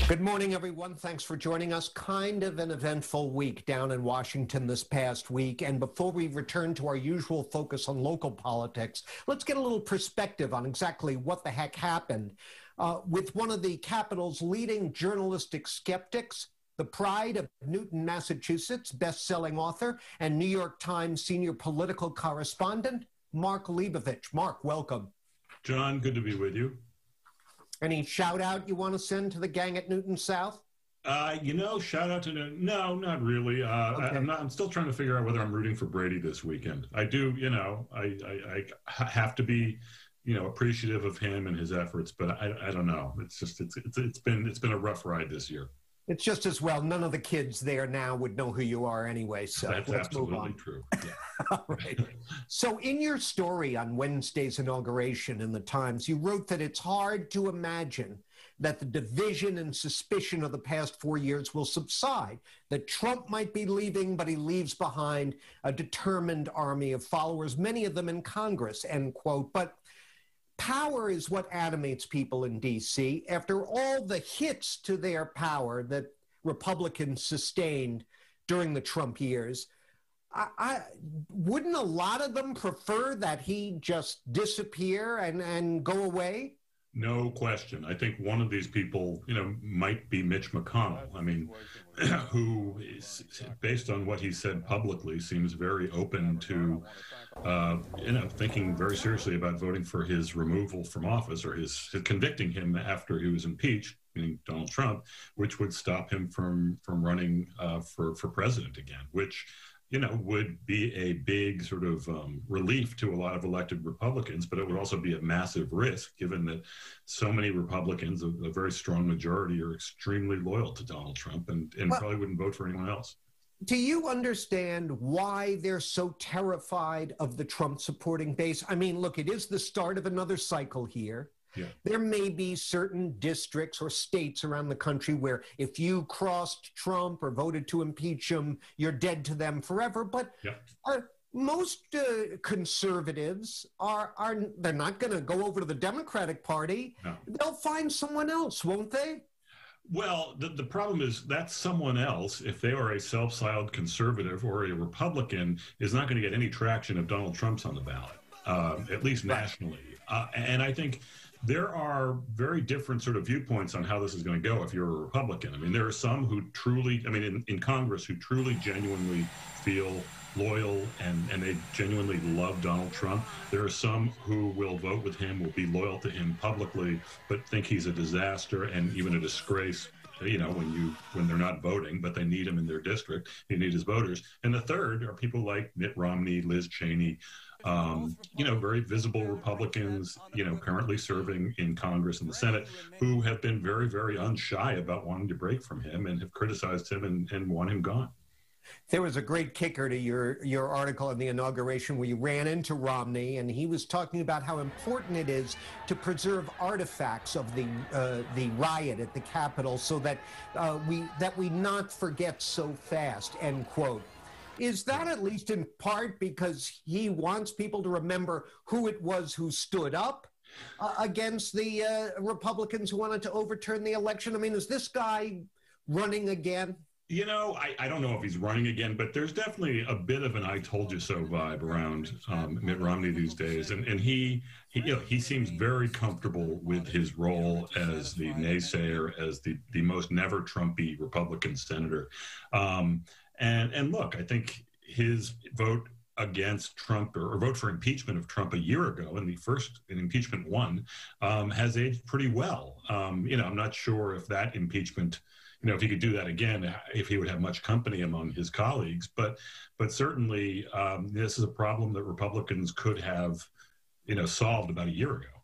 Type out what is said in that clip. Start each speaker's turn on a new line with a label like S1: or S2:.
S1: Good morning, everyone. Thanks for joining us. Kind of an eventful week down in Washington this past week. And before we return to our usual focus on local politics, let's get a little perspective on exactly what the heck happened with one of the Capitol's leading journalistic skeptics, the pride of Newton, Massachusetts, best-selling author and New York Times senior political correspondent, Mark Leibovich. Mark, welcome.
S2: John, good to be with you.
S1: Any shout out you want to send to the gang at Newton South?
S2: Shout out to no, not really.
S1: Okay.
S2: I'm still trying to figure out whether I'm rooting for Brady this weekend. I do, I have to be, appreciative of him and his efforts, but I don't know. It's been a rough ride this year.
S1: It's just as well. None of the kids there now would know who you are anyway. So
S2: that's
S1: let's move
S2: absolutely
S1: on.
S2: True. Yeah.
S1: All right. So in your story on Wednesday's inauguration in the Times, you wrote that it's hard to imagine that the division and suspicion of the past 4 years will subside, that Trump might be leaving, but he leaves behind a determined army of followers, many of them in Congress, end quote. But power is what animates people in D.C. After all the hits to their power that Republicans sustained during the Trump years, wouldn't a lot of them prefer that he just disappear and go away?
S2: No question. I think one of these people, might be Mitch McConnell. I mean, who is, based on what he said publicly, seems very open to, thinking very seriously about voting for his removal from office or his convicting him after he was impeached, meaning Donald Trump, which would stop him from running for president again, which would be a big sort of relief to a lot of elected Republicans, but it would also be a massive risk given that so many Republicans, a very strong majority, are extremely loyal to Donald Trump and probably wouldn't vote for anyone else.
S1: Do you understand why they're so terrified of the Trump supporting base? I mean, look, it is the start of another cycle here.
S2: Yeah.
S1: There may be certain districts or states around the country where if you crossed Trump or voted to impeach him, you're dead to them forever. But most conservatives they're not going to go over to the Democratic Party.
S2: No.
S1: They'll find someone else, won't they?
S2: Well, the problem is that someone else, if they are a self-styled conservative or a Republican, is not going to get any traction if Donald Trump's on the ballot, at least nationally. And I think there are very different sort of viewpoints on how this is going to go if you're a Republican. I mean, there are some who truly, in Congress, who truly, genuinely feel loyal and they genuinely love Donald Trump. There are some who will vote with him, will be loyal to him publicly, but think he's a disaster and even a disgrace, when they're not voting, but they need him in their district. They need his voters. And the third are people like Mitt Romney, Liz Cheney, very visible Republicans, currently serving in Congress and the Senate, who have been very, very unshy about wanting to break from him and have criticized him and want him gone.
S1: There was a great kicker to your article on the inauguration where you ran into Romney, and he was talking about how important it is to preserve artifacts of the riot at the Capitol so that we not forget so fast, end quote. Is that at least in part because he wants people to remember who it was who stood up against the Republicans who wanted to overturn the election? I mean, is this guy running again?
S2: I don't know if he's running again, but there's definitely a bit of an "I told you so" vibe around Mitt Romney these days, and he seems very comfortable with his role as the naysayer, as the most never Trumpy Republican senator. And look, I think his vote against Trump or vote for impeachment of Trump a year ago in impeachment one has aged pretty well. I'm not sure if that impeachment, if he could do that again, if he would have much company among his colleagues. But certainly this is a problem that Republicans could have, solved about a year ago.